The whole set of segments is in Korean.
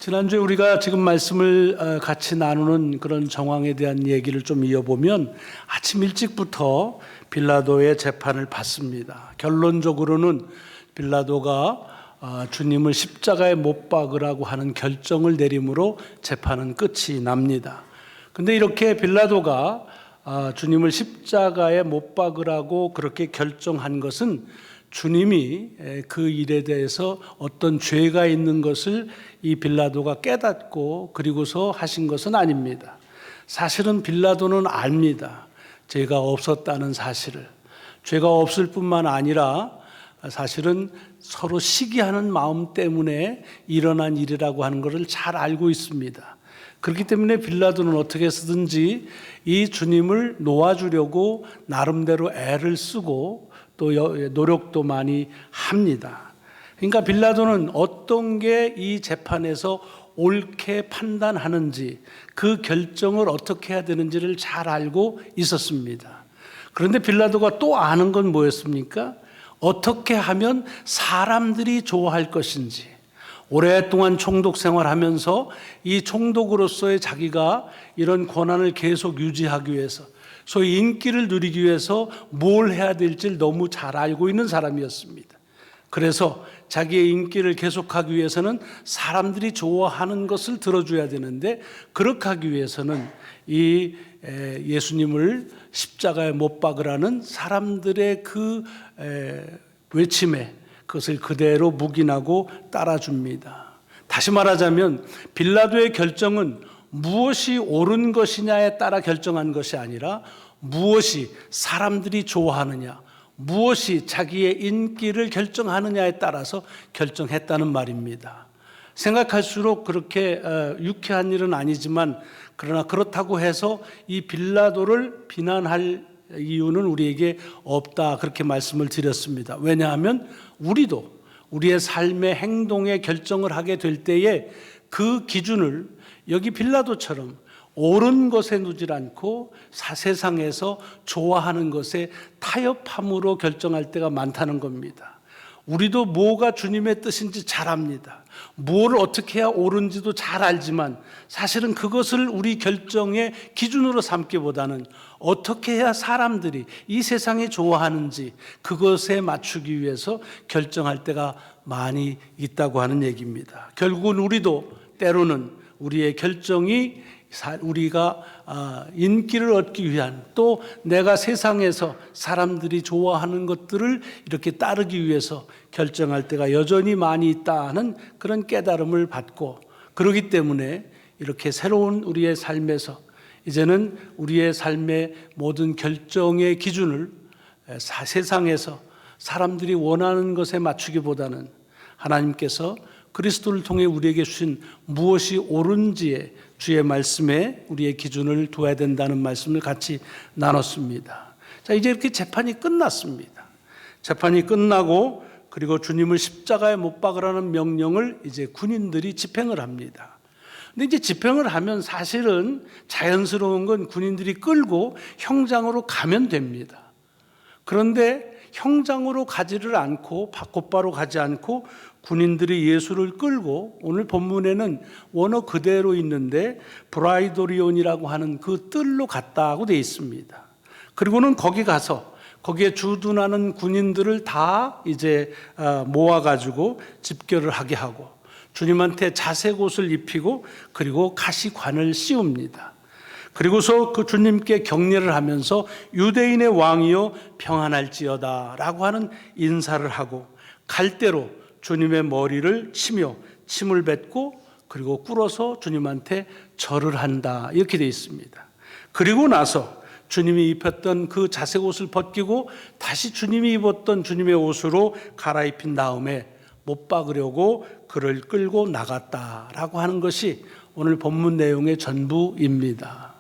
지난주에 우리가 지금 말씀을 같이 나누는 그런 정황에 대한 얘기를 좀 이어보면 아침 일찍부터 빌라도의 재판을 받습니다. 결론적으로는 빌라도가 주님을 십자가에 못 박으라고 하는 결정을 내림으로 재판은 끝이 납니다. 근데 이렇게 빌라도가 주님을 십자가에 못 박으라고 그렇게 결정한 것은 주님이 그 일에 대해서 어떤 죄가 있는 것을 이 빌라도가 깨닫고 그리고서 하신 것은 아닙니다. 사실은 빌라도는 압니다. 죄가 없었다는 사실을. 죄가 없을 뿐만 아니라 사실은 서로 시기하는 마음 때문에 일어난 일이라고 하는 것을 잘 알고 있습니다. 그렇기 때문에 빌라도는 어떻게 해서든지 이 주님을 놓아주려고 나름대로 애를 쓰고 또 노력도 많이 합니다. 그러니까 빌라도는 어떤 게 이 재판에서 옳게 판단하는지 그 결정을 어떻게 해야 되는지를 잘 알고 있었습니다. 그런데 빌라도가 또 아는 건 뭐였습니까? 어떻게 하면 사람들이 좋아할 것인지, 오랫동안 총독 생활하면서 이 총독으로서의 자기가 이런 권한을 계속 유지하기 위해서, 소위 인기를 누리기 위해서 뭘 해야 될지를 너무 잘 알고 있는 사람이었습니다. 그래서 자기의 인기를 계속하기 위해서는 사람들이 좋아하는 것을 들어줘야 되는데, 그렇게 하기 위해서는 이 예수님을 십자가에 못 박으라는 사람들의 그 외침에 그것을 그대로 묵인하고 따라줍니다. 다시 말하자면 빌라도의 결정은 무엇이 옳은 것이냐에 따라 결정한 것이 아니라 무엇이 사람들이 좋아하느냐, 무엇이 자기의 인기를 결정하느냐에 따라서 결정했다는 말입니다. 생각할수록 그렇게 유쾌한 일은 아니지만, 그러나 그렇다고 해서 이 빌라도를 비난할 이유는 우리에게 없다, 그렇게 말씀을 드렸습니다. 왜냐하면 우리도 우리의 삶의 행동에 결정을 하게 될 때에 그 기준을 여기 빌라도처럼 옳은 것에 누질 않고 세상에서 좋아하는 것에 타협함으로 결정할 때가 많다는 겁니다. 우리도 뭐가 주님의 뜻인지 잘 압니다. 뭘 어떻게 해야 옳은지도 잘 알지만 사실은 그것을 우리 결정의 기준으로 삼기보다는 어떻게 해야 사람들이 이 세상에 좋아하는지 그것에 맞추기 위해서 결정할 때가 많이 있다고 하는 얘기입니다. 결국은 우리도 때로는 우리의 결정이 우리가 인기를 얻기 위한, 또 내가 세상에서 사람들이 좋아하는 것들을 이렇게 따르기 위해서 결정할 때가 여전히 많이 있다는 그런 깨달음을 받고, 그렇기 때문에 이렇게 새로운 우리의 삶에서 이제는 우리의 삶의 모든 결정의 기준을 세상에서 사람들이 원하는 것에 맞추기보다는 하나님께서 그리스도를 통해 우리에게 주신 무엇이 옳은지에 주의 말씀에 우리의 기준을 두어야 된다는 말씀을 같이 나눴습니다. 자, 이제 이렇게 재판이 끝났습니다. 재판이 끝나고 그리고 주님을 십자가에 못 박으라는 명령을 이제 군인들이 집행을 합니다. 근데 이제 집행을 하면 사실은 자연스러운 건 군인들이 끌고 형장으로 가면 됩니다. 그런데 형장으로 가지를 않고 곧바로 가지 않고 군인들이 예수를 끌고, 오늘 본문에는 원어 그대로 있는데 브라이도리온이라고 하는 그 뜰로 갔다고 되어 있습니다. 그리고는 거기 가서 거기에 주둔하는 군인들을 다 이제 모아가지고 집결을 하게 하고 주님한테 자색 옷을 입히고 그리고 가시관을 씌웁니다. 그리고서 그 주님께 격려를 하면서 유대인의 왕이여 평안할지어다 라고 하는 인사를 하고 갈대로 주님의 머리를 치며 침을 뱉고 그리고 꿇어서 주님한테 절을 한다, 이렇게 되어 있습니다. 그리고 나서 주님이 입혔던 그 자색 옷을 벗기고 다시 주님이 입었던 주님의 옷으로 갈아입힌 다음에 못 박으려고 그를 끌고 나갔다라고 하는 것이 오늘 본문 내용의 전부입니다.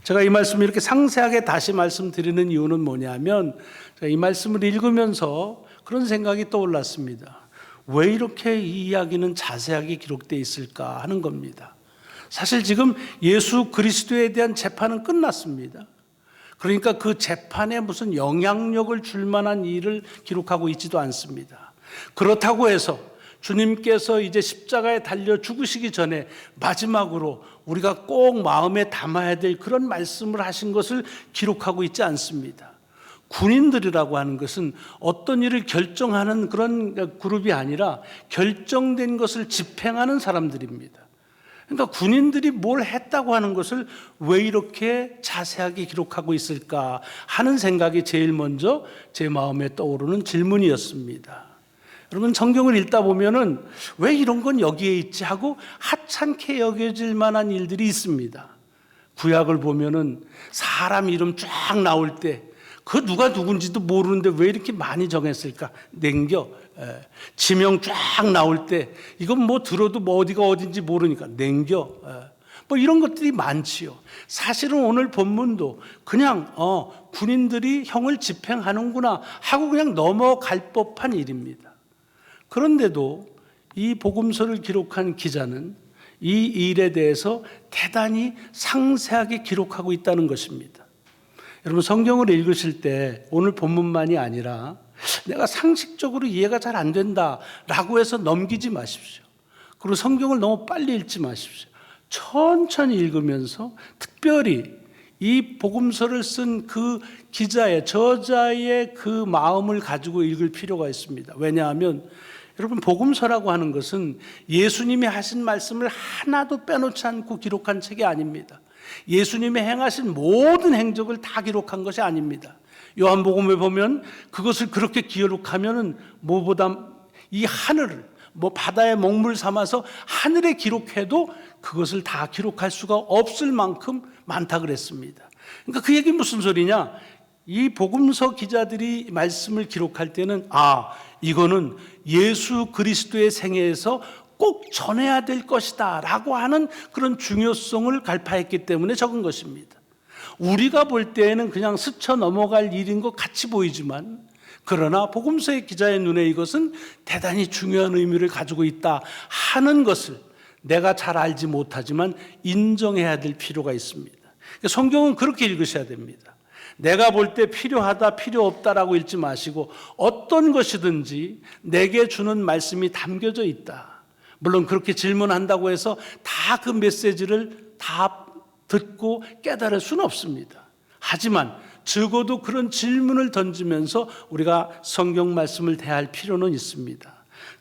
제가 이 말씀을 이렇게 상세하게 다시 말씀드리는 이유는 뭐냐면, 제가 이 말씀을 읽으면서 그런 생각이 떠올랐습니다. 왜 이렇게 이 이야기는 자세하게 기록되어 있을까 하는 겁니다. 사실 지금 예수 그리스도에 대한 재판은 끝났습니다. 그러니까 그 재판에 무슨 영향력을 줄 만한 일을 기록하고 있지도 않습니다. 그렇다고 해서 주님께서 이제 십자가에 달려 죽으시기 전에 마지막으로 우리가 꼭 마음에 담아야 될 그런 말씀을 하신 것을 기록하고 있지 않습니다. 군인들이라고 하는 것은 어떤 일을 결정하는 그런 그룹이 아니라 결정된 것을 집행하는 사람들입니다. 그러니까 군인들이 뭘 했다고 하는 것을 왜 이렇게 자세하게 기록하고 있을까 하는 생각이 제일 먼저 제 마음에 떠오르는 질문이었습니다. 여러분, 성경을 읽다 보면은 왜 이런 건 여기에 있지 하고 하찮게 여겨질 만한 일들이 있습니다. 구약을 보면은 사람 이름 쫙 나올 때 그 누가 누군지도 모르는데 왜 이렇게 많이 정했을까? 냉겨. 지명 쫙 나올 때 이건 뭐 들어도 뭐 어디가 어딘지 모르니까 냉겨. 뭐 이런 것들이 많지요. 사실은 오늘 본문도 그냥 군인들이 형을 집행하는구나 하고 그냥 넘어갈 법한 일입니다. 그런데도 이 복음서를 기록한 기자는 이 일에 대해서 대단히 상세하게 기록하고 있다는 것입니다. 여러분, 성경을 읽으실 때 오늘 본문만이 아니라 내가 상식적으로 이해가 잘 안 된다라고 해서 넘기지 마십시오. 그리고 성경을 너무 빨리 읽지 마십시오. 천천히 읽으면서 특별히 이 복음서를 쓴 그 기자의, 저자의 그 마음을 가지고 읽을 필요가 있습니다. 왜냐하면 여러분, 복음서라고 하는 것은 예수님이 하신 말씀을 하나도 빼놓지 않고 기록한 책이 아닙니다. 예수님이 행하신 모든 행적을 다 기록한 것이 아닙니다. 요한복음에 보면 그것을 그렇게 기록하면은 뭐보다 이 하늘을 바다에 먹물 삼아서 하늘에 기록해도 그것을 다 기록할 수가 없을 만큼 많다 그랬습니다. 그러니까 그 얘기 무슨 소리냐? 이 복음서 기자들이 말씀을 기록할 때는 이거는 예수 그리스도의 생애에서 꼭 전해야 될 것이다 라고 하는 그런 중요성을 갈파했기 때문에 적은 것입니다. 우리가 볼 때에는 그냥 스쳐 넘어갈 일인 것 같이 보이지만, 그러나 복음서의 기자의 눈에 이것은 대단히 중요한 의미를 가지고 있다 하는 것을 내가 잘 알지 못하지만 인정해야 될 필요가 있습니다. 성경은 그렇게 읽으셔야 됩니다. 내가 볼 때 필요하다, 필요 없다라고 읽지 마시고 어떤 것이든지 내게 주는 말씀이 담겨져 있다. 물론 그렇게 질문한다고 해서 다 그 메시지를 다 듣고 깨달을 수는 없습니다. 하지만 적어도 그런 질문을 던지면서 우리가 성경 말씀을 대할 필요는 있습니다.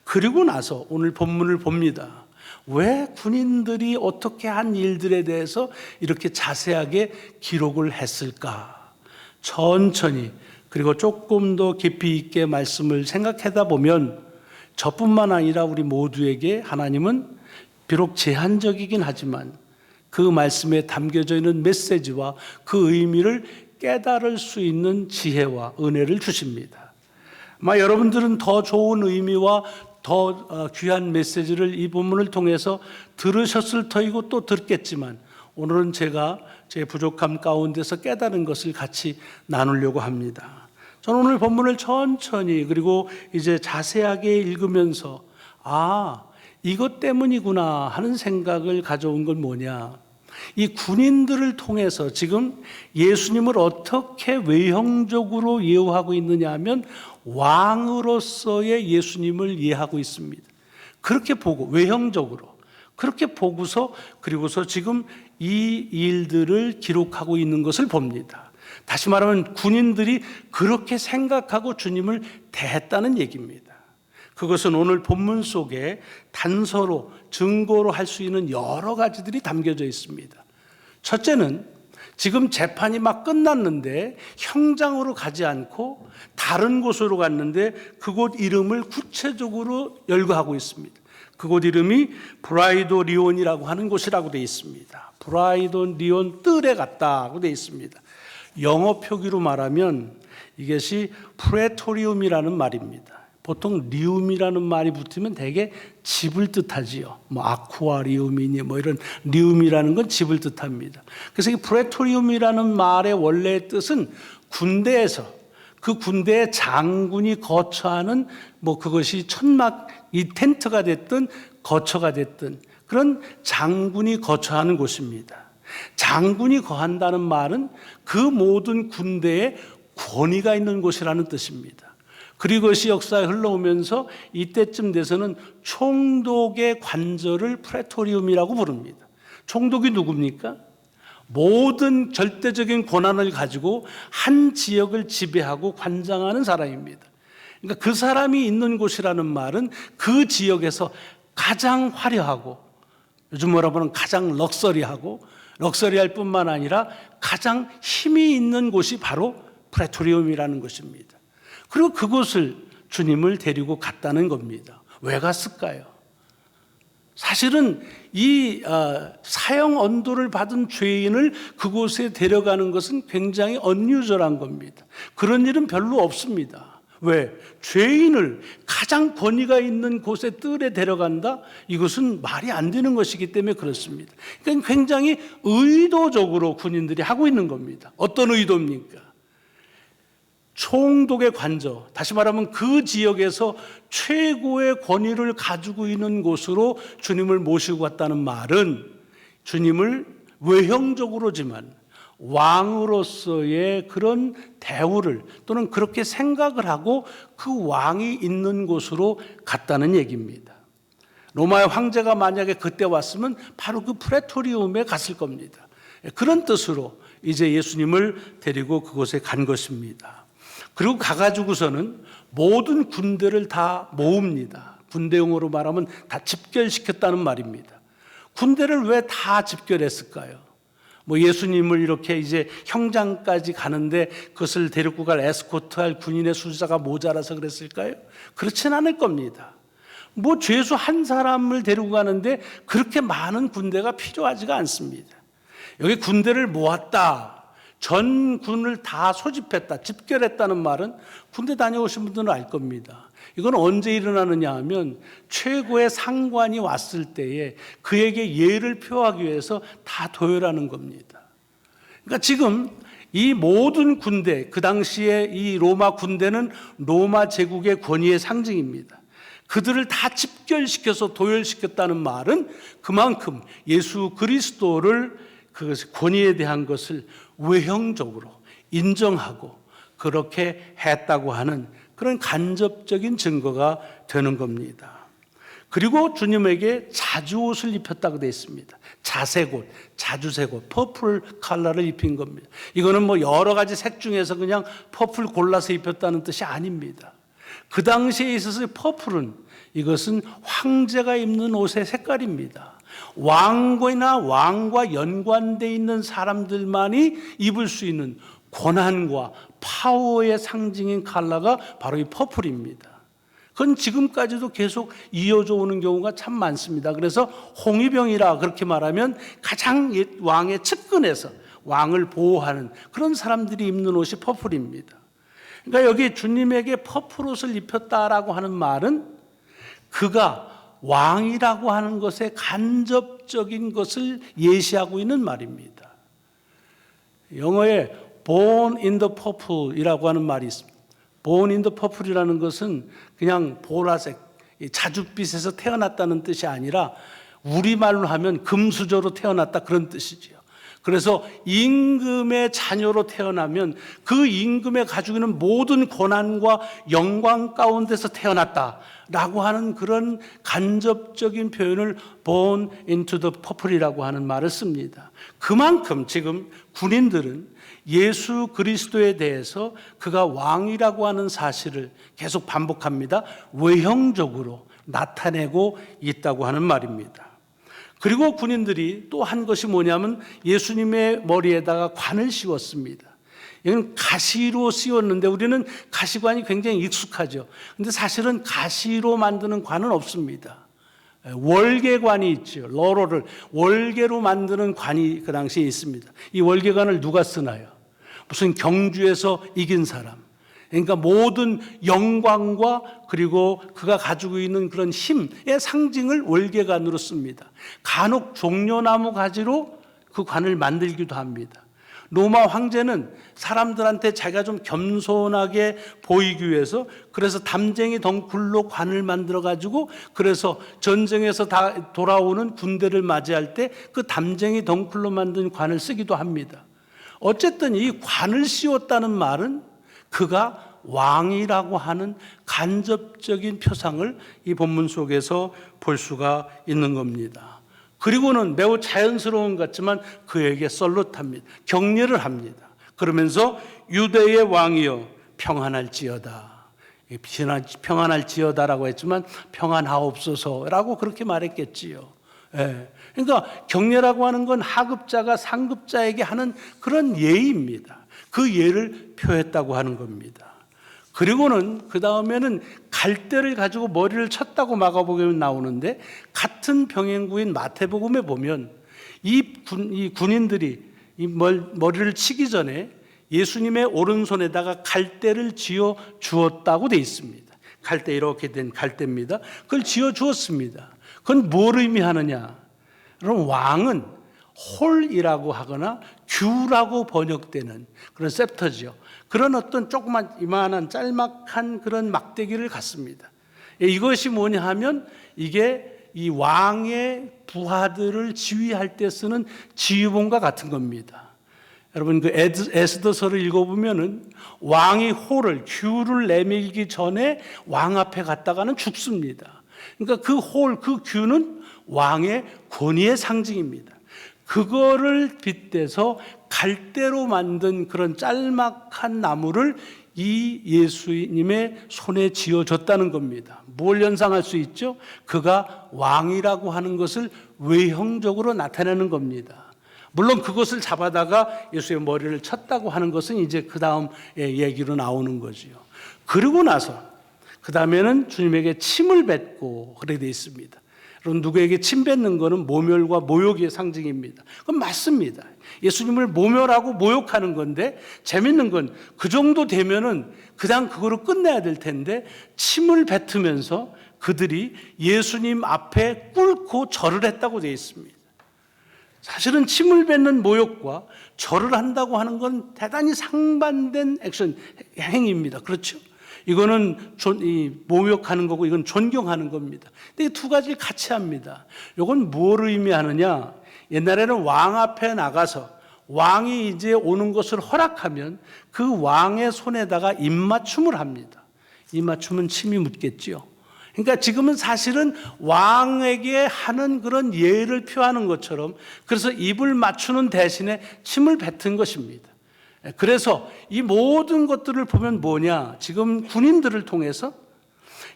그리고 나서 오늘 본문을 봅니다. 왜 군인들이 어떻게 한 일들에 대해서 이렇게 자세하게 기록을 했을까? 천천히 그리고 조금 더 깊이 있게 말씀을 생각하다 보면 저뿐만 아니라 우리 모두에게 하나님은 비록 제한적이긴 하지만 그 말씀에 담겨져 있는 메시지와 그 의미를 깨달을 수 있는 지혜와 은혜를 주십니다. 아마 여러분들은 더 좋은 의미와 더 귀한 메시지를 이 본문을 통해서 들으셨을 터이고 또 듣겠지만, 오늘은 제가 제 부족함 가운데서 깨달은 것을 같이 나누려고 합니다. 저는 오늘 본문을 천천히 그리고 이제 자세하게 읽으면서 이것 때문이구나 하는 생각을 가져온 건 뭐냐, 이 군인들을 통해서 지금 예수님을 어떻게 외형적으로 예우하고 있느냐 하면 왕으로서의 예수님을 이해하고 있습니다. 그렇게 보고 외형적으로 그렇게 보고서 그리고서 지금 이 일들을 기록하고 있는 것을 봅니다. 다시 말하면 군인들이 그렇게 생각하고 주님을 대했다는 얘기입니다. 그것은 오늘 본문 속에 단서로 증거로 할 수 있는 여러 가지들이 담겨져 있습니다. 첫째는 지금 재판이 막 끝났는데 형장으로 가지 않고 다른 곳으로 갔는데 그곳 이름을 구체적으로 열거하고 있습니다. 그곳 이름이 브라이도 리온이라고 하는 곳이라고 되어 있습니다. 브라이도 리온 뜰에 갔다고 되어 있습니다. 영어 표기로 말하면 이것이 프레토리움이라는 말입니다. 보통 리움이라는 말이 붙으면 대개 집을 뜻하지요. 아쿠아리움이니 이런 리움이라는 건 집을 뜻합니다. 그래서 이 프레토리움이라는 말의 원래의 뜻은 군대에서 그 군대의 장군이 거처하는 그것이 천막 이 텐트가 됐든 거처가 됐든 그런 장군이 거처하는 곳입니다. 장군이 거한다는 말은 그 모든 군대에 권위가 있는 곳이라는 뜻입니다. 그리고 그것이 역사에 흘러오면서 이때쯤 돼서는 총독의 관저를 프레토리움이라고 부릅니다. 총독이 누굽니까? 모든 절대적인 권한을 가지고 한 지역을 지배하고 관장하는 사람입니다. 그러니까 그 사람이 있는 곳이라는 말은 그 지역에서 가장 화려하고, 요즘 뭐라고 하면 가장 럭셔리할 뿐만 아니라 가장 힘이 있는 곳이 바로 프레토리움이라는 것입니다. 그리고 그곳을 주님을 데리고 갔다는 겁니다. 왜 갔을까요? 사실은 이 사형 언도를 받은 죄인을 그곳에 데려가는 것은 굉장히 언유절한 겁니다. 그런 일은 별로 없습니다. 왜? 죄인을 가장 권위가 있는 곳에 뜰에 데려간다? 이것은 말이 안 되는 것이기 때문에 그렇습니다. 그러니까 굉장히 의도적으로 군인들이 하고 있는 겁니다. 어떤 의도입니까? 총독의 관저, 다시 말하면 그 지역에서 최고의 권위를 가지고 있는 곳으로 주님을 모시고 갔다는 말은 주님을 외형적으로지만 왕으로서의 그런 대우를, 또는 그렇게 생각을 하고 그 왕이 있는 곳으로 갔다는 얘기입니다. 로마의 황제가 만약에 그때 왔으면 바로 그 프레토리움에 갔을 겁니다. 그런 뜻으로 이제 예수님을 데리고 그곳에 간 것입니다. 그리고 가가지고서는 모든 군대를 다 모읍니다. 군대용어로 말하면 다 집결시켰다는 말입니다. 군대를 왜 다 집결했을까요? 뭐 예수님을 이렇게 이제 형장까지 가는데 그것을 데리고 갈 에스코트할 군인의 숫자가 모자라서 그랬을까요? 그렇진 않을 겁니다. 뭐 죄수 한 사람을 데리고 가는데 그렇게 많은 군대가 필요하지가 않습니다. 여기 군대를 모았다, 전군을 다 소집했다, 집결했다는 말은 군대 다녀오신 분들은 알 겁니다. 이건 언제 일어나느냐 하면 최고의 상관이 왔을 때에 그에게 예를 표하기 위해서 다 도열하는 겁니다. 그러니까 지금 이 모든 군대, 그 당시에 이 로마 군대는 로마 제국의 권위의 상징입니다. 그들을 다 집결시켜서 도열시켰다는 말은 그만큼 예수 그리스도를, 그 권위에 대한 것을 외형적으로 인정하고 그렇게 했다고 하는 그런 간접적인 증거가 되는 겁니다. 그리고 주님에게 자주옷을 입혔다고 되어 있습니다. 자색옷, 자주색옷, 퍼플 컬러를 입힌 겁니다. 이거는 뭐 여러 가지 색 중에서 그냥 퍼플 골라서 입혔다는 뜻이 아닙니다. 그 당시에 있어서 퍼플은, 이것은 황제가 입는 옷의 색깔입니다. 왕과 연관되어 있는 사람들만이 입을 수 있는 권한과 파워의 상징인 컬러가 바로 이 퍼플입니다. 그건 지금까지도 계속 이어져 오는 경우가 참 많습니다. 그래서 홍위병이라 그렇게 말하면 가장 왕의 측근에서 왕을 보호하는 그런 사람들이 입는 옷이 퍼플입니다. 그러니까 여기 주님에게 퍼플 옷을 입혔다라고 하는 말은 그가 왕이라고 하는 것의 간접적인 것을 예시하고 있는 말입니다. 영어에 born in the purple이라고 하는 말이 있습니다. born in the purple이라는 것은 그냥 보라색, 자줏빛에서 태어났다는 뜻이 아니라 우리말로 하면 금수저로 태어났다, 그런 뜻이지요. 그래서 임금의 자녀로 태어나면 그 임금에 가지고 있는 모든 권한과 영광 가운데서 태어났다라고 하는 그런 간접적인 표현을 born into the purple이라고 하는 말을 씁니다. 그만큼 지금 군인들은 예수 그리스도에 대해서 그가 왕이라고 하는 사실을 계속 반복합니다. 외형적으로 나타내고 있다고 하는 말입니다. 그리고 군인들이 또 한 것이 뭐냐면 예수님의 머리에다가 관을 씌웠습니다. 이건 가시로 씌웠는데 우리는 가시관이 굉장히 익숙하죠. 근데 사실은 가시로 만드는 관은 없습니다. 월계관이 있죠. 러로를 월계로 만드는 관이 그 당시에 있습니다. 이 월계관을 누가 쓰나요? 무슨 경주에서 이긴 사람, 그러니까 모든 영광과 그리고 그가 가지고 있는 그런 힘의 상징을 월계관으로 씁니다. 간혹 종려나무 가지로 그 관을 만들기도 합니다. 로마 황제는 사람들한테 자기가 좀 겸손하게 보이기 위해서 그래서 담쟁이 덩굴로 관을 만들어 가지고, 그래서 전쟁에서 다 돌아오는 군대를 맞이할 때 그 담쟁이 덩굴로 만든 관을 쓰기도 합니다. 어쨌든 이 관을 씌웠다는 말은 그가 왕이라고 하는 간접적인 표상을 이 본문 속에서 볼 수가 있는 겁니다. 그리고는 매우 자연스러운 것 같지만 그에게 썰롯합니다. 격려를 합니다. 그러면서 유대의 왕이여 평안할지어다. 평안할지어다라고 했지만 평안하옵소서라고 그렇게 말했겠지요. 예. 그러니까 격려라고 하는 건 하급자가 상급자에게 하는 그런 예의입니다. 그 예를 표했다고 하는 겁니다. 그리고는 그 다음에는 갈대를 가지고 머리를 쳤다고 마가복음에 나오는데, 같은 병행구인 마태복음에 보면 이 군인들이 이 머리를 치기 전에 예수님의 오른손에다가 갈대를 쥐어 주었다고 돼 있습니다. 갈대, 이렇게 된 갈대입니다. 그걸 쥐어 주었습니다. 그건 뭘 의미하느냐? 그럼 왕은 홀이라고 하거나 규라고 번역되는 그런 셉터지요. 그런 어떤 조그만 이만한 짤막한 그런 막대기를 갖습니다. 이것이 뭐냐 하면 이게 이 왕의 부하들을 지휘할 때 쓰는 지휘봉과 같은 겁니다. 여러분 그 에스더서를 읽어보면은 왕이 홀을, 규를 내밀기 전에 왕 앞에 갔다가는 죽습니다. 그러니까 그 홀, 그 규는 왕의 권위의 상징입니다. 그거를 빗대서 갈대로 만든 그런 짤막한 나무를 이 예수님의 손에 쥐어줬다는 겁니다. 뭘 연상할 수 있죠? 그가 왕이라고 하는 것을 외형적으로 나타내는 겁니다. 물론 그것을 잡아다가 예수의 머리를 쳤다고 하는 것은 이제 그 다음 얘기로 나오는 거지요. 그러고 나서 그 다음에는 주님에게 침을 뱉고 그렇게 되어 있습니다. 여러분, 누구에게 침 뱉는 것은 모멸과 모욕의 상징입니다. 그건 맞습니다. 예수님을 모멸하고 모욕하는 건데, 재밌는 건 그 정도 되면은 그냥 그거로 끝내야 될 텐데, 침을 뱉으면서 그들이 예수님 앞에 꿇고 절을 했다고 되어 있습니다. 사실은 침을 뱉는 모욕과 절을 한다고 하는 건 대단히 상반된 행위입니다. 그렇죠? 이거는 모욕하는 거고 이건 존경하는 겁니다. 근데 이 두 가지를 같이 합니다. 이건 뭘 의미하느냐? 옛날에는 왕 앞에 나가서 왕이 이제 오는 것을 허락하면 그 왕의 손에다가 입맞춤을 합니다. 입맞춤은 침이 묻겠지요. 그러니까 지금은 사실은 왕에게 하는 그런 예를 표하는 것처럼, 그래서 입을 맞추는 대신에 침을 뱉은 것입니다. 그래서 이 모든 것들을 보면 뭐냐? 지금 군인들을 통해서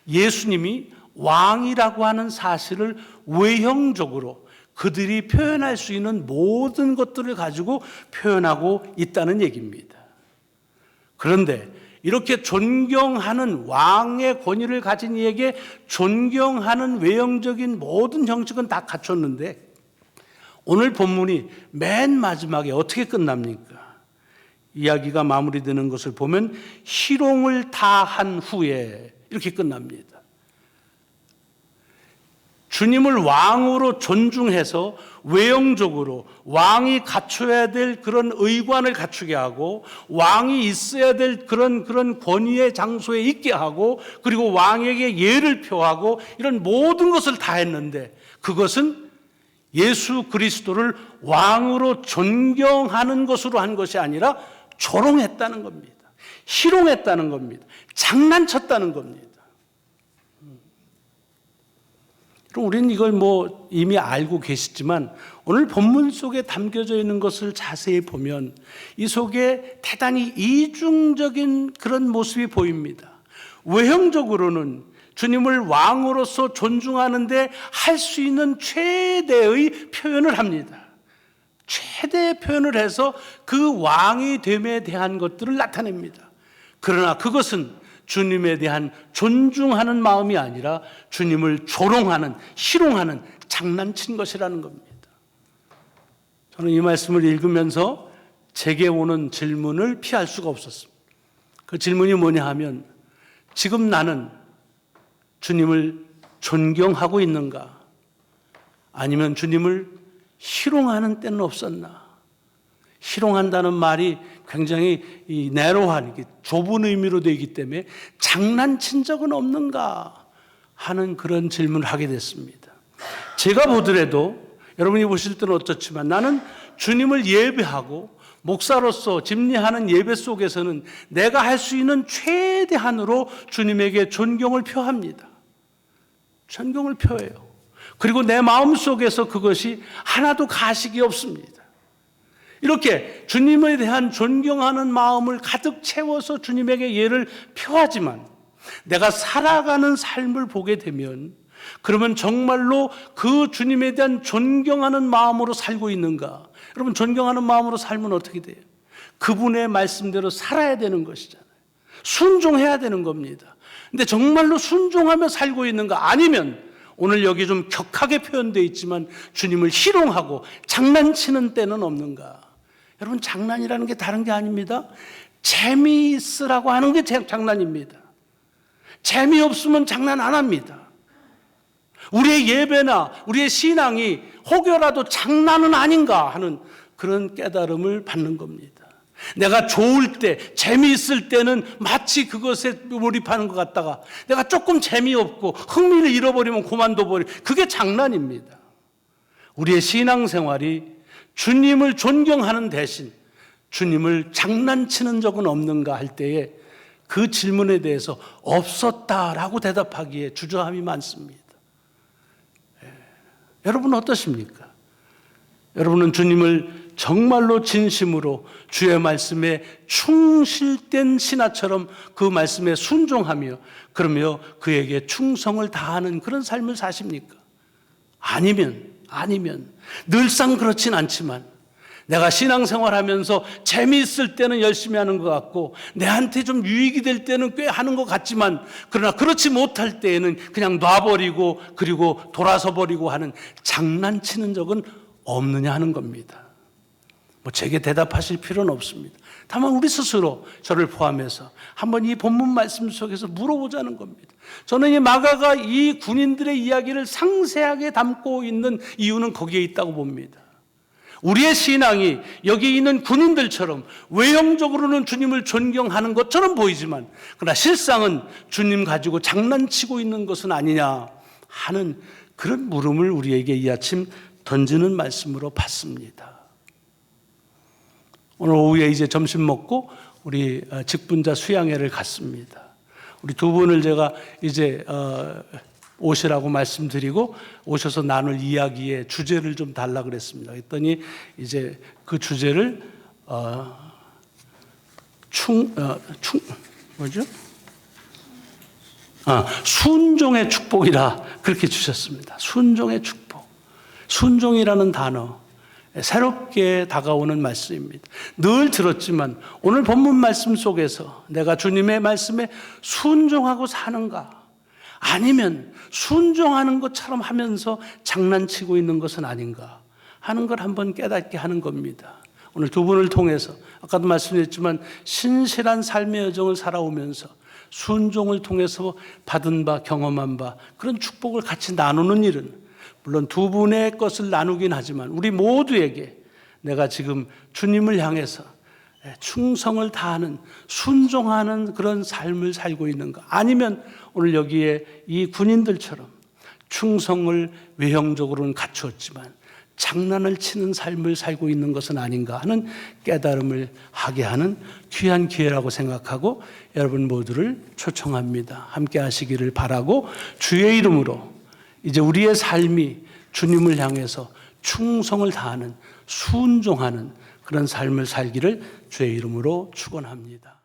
예수님이 왕이라고 하는 사실을 외형적으로 그들이 표현할 수 있는 모든 것들을 가지고 표현하고 있다는 얘기입니다. 그런데 이렇게 존경하는 왕의 권위를 가진 이에게 존경하는 외형적인 모든 형식은 다 갖췄는데, 오늘 본문이 맨 마지막에 어떻게 끝납니까? 이야기가 마무리되는 것을 보면 희롱을 다한 후에 이렇게 끝납니다. 주님을 왕으로 존중해서 외형적으로 왕이 갖춰야 될 그런 의관을 갖추게 하고, 왕이 있어야 될 그런 권위의 장소에 있게 하고, 그리고 왕에게 예를 표하고, 이런 모든 것을 다 했는데, 그것은 예수 그리스도를 왕으로 존경하는 것으로 한 것이 아니라 조롱했다는 겁니다. 희롱했다는 겁니다. 장난쳤다는 겁니다. 그럼 우리는 이걸 이미 알고 계시지만, 오늘 본문 속에 담겨져 있는 것을 자세히 보면 이 속에 대단히 이중적인 그런 모습이 보입니다. 외형적으로는 주님을 왕으로서 존중하는데 할 수 있는 최대의 표현을 합니다. 최대의 표현을 해서 그 왕이 됨에 대한 것들을 나타냅니다. 그러나 그것은 주님에 대한 존중하는 마음이 아니라 주님을 조롱하는, 희롱하는, 장난친 것이라는 겁니다. 저는 이 말씀을 읽으면서 제게 오는 질문을 피할 수가 없었습니다. 그 질문이 뭐냐 하면, 지금 나는 주님을 존경하고 있는가? 아니면 주님을 희롱하는 때는 없었나? 희롱한다는 말이 굉장히 내로한, 좁은 의미로 되기 때문에 장난친 적은 없는가 하는 그런 질문을 하게 됐습니다. 제가 보더라도 여러분이 보실 때는 어떻지만 나는 주님을 예배하고 목사로서 집리하는 예배 속에서는 내가 할 수 있는 최대한으로 주님에게 존경을 표합니다. 존경을 표해요. 그리고 내 마음속에서 그것이 하나도 가식이 없습니다. 이렇게 주님에 대한 존경하는 마음을 가득 채워서 주님에게 예를 표하지만 내가 살아가는 삶을 보게 되면 그러면 정말로 그 주님에 대한 존경하는 마음으로 살고 있는가? 여러분, 존경하는 마음으로 살면 어떻게 돼요? 그분의 말씀대로 살아야 되는 것이잖아요. 순종해야 되는 겁니다. 근데 정말로 순종하며 살고 있는가? 아니면 오늘 여기 좀 격하게 표현되어 있지만 주님을 희롱하고 장난치는 때는 없는가? 여러분, 장난이라는 게 다른 게 아닙니다. 재미있으라고 하는 게 장난입니다. 재미없으면 장난 안 합니다. 우리의 예배나 우리의 신앙이 혹여라도 장난은 아닌가 하는 그런 깨달음을 받는 겁니다. 내가 좋을 때, 재미있을 때는 마치 그것에 몰입하는 것 같다가 내가 조금 재미없고 흥미를 잃어버리면 그만둬버리고, 그게 장난입니다. 우리의 신앙생활이 주님을 존경하는 대신 주님을 장난치는 적은 없는가 할 때에 그 질문에 대해서 없었다라고 대답하기에 주저함이 많습니다. 여러분 어떠십니까? 여러분은 주님을 정말로 진심으로 주의 말씀에 충실된 신하처럼 그 말씀에 순종하며 그러며 그에게 충성을 다하는 그런 삶을 사십니까? 아니면 늘상 그렇진 않지만 내가 신앙생활하면서 재미있을 때는 열심히 하는 것 같고 내한테 좀 유익이 될 때는 꽤 하는 것 같지만 그러나 그렇지 못할 때에는 그냥 놔버리고 그리고 돌아서 버리고 하는 장난치는 적은 없느냐 하는 겁니다. 제게 대답하실 필요는 없습니다. 다만 우리 스스로 저를 포함해서 한번 이 본문 말씀 속에서 물어보자는 겁니다. 저는 이 마가가 이 군인들의 이야기를 상세하게 담고 있는 이유는 거기에 있다고 봅니다. 우리의 신앙이 여기 있는 군인들처럼 외형적으로는 주님을 존경하는 것처럼 보이지만 그러나 실상은 주님 가지고 장난치고 있는 것은 아니냐 하는 그런 물음을 우리에게 이 아침 던지는 말씀으로 받습니다. 오늘 오후에 이제 점심 먹고 우리 직분자 수양회를 갔습니다. 우리 두 분을 제가 이제 오시라고 말씀드리고 오셔서 나눌 이야기의 주제를 좀 달라 그랬습니다. 그랬더니 이제 그 주제를 순종의 축복이라 그렇게 주셨습니다. 순종의 축복. 순종이라는 단어 새롭게 다가오는 말씀입니다. 늘 들었지만 오늘 본문 말씀 속에서 내가 주님의 말씀에 순종하고 사는가? 아니면 순종하는 것처럼 하면서 장난치고 있는 것은 아닌가 하는 걸 한번 깨닫게 하는 겁니다. 오늘 두 분을 통해서 아까도 말씀드렸지만 신실한 삶의 여정을 살아오면서 순종을 통해서 받은 바 경험한 바 그런 축복을 같이 나누는 일은 물론 두 분의 것을 나누긴 하지만 우리 모두에게 내가 지금 주님을 향해서 충성을 다하는 순종하는 그런 삶을 살고 있는가? 아니면 오늘 여기에 이 군인들처럼 충성을 외형적으로는 갖추었지만 장난을 치는 삶을 살고 있는 것은 아닌가 하는 깨달음을 하게 하는 귀한 기회라고 생각하고 여러분 모두를 초청합니다. 함께 하시기를 바라고 주의 이름으로 이제 우리의 삶이 주님을 향해서 충성을 다하는 순종하는 그런 삶을 살기를 주의 이름으로 축원합니다.